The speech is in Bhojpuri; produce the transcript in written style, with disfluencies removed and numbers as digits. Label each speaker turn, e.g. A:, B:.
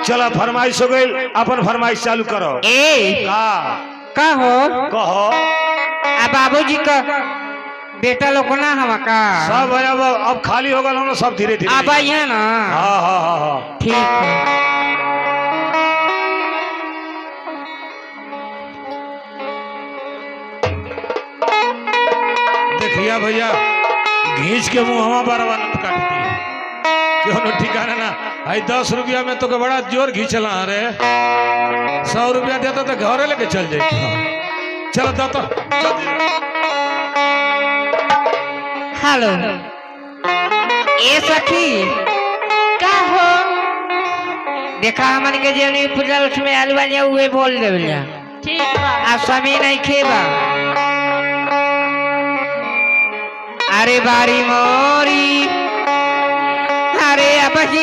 A: चला फरमाइश हो गई, अपन फरमाइश चालू करो।
B: ए का हो
A: कहो।
B: बाबूजी का बेटा लोग ना हवा का
A: सब अब खाली हो गए हम सब धीरे धीरे
B: अब है ना।
A: हाँ हाँ हाँ हाँ
B: ठीक है।
A: देखिया भैया घींच के मुँह हवा बारवा काट दी क्यों न ठिकाना ना। आई 10 रुपया में तो के बड़ा जोर घींचला रे। 100 रुपया देता तो घरे लेके चल जाए। चलो दाता
B: हेलो ए सखी का हो देखा हमन के जेवनी पूजा में आलू वाली उहे बोल देवला। ठीक बा आ समय नहीं खेबा। अरे बारी मोरी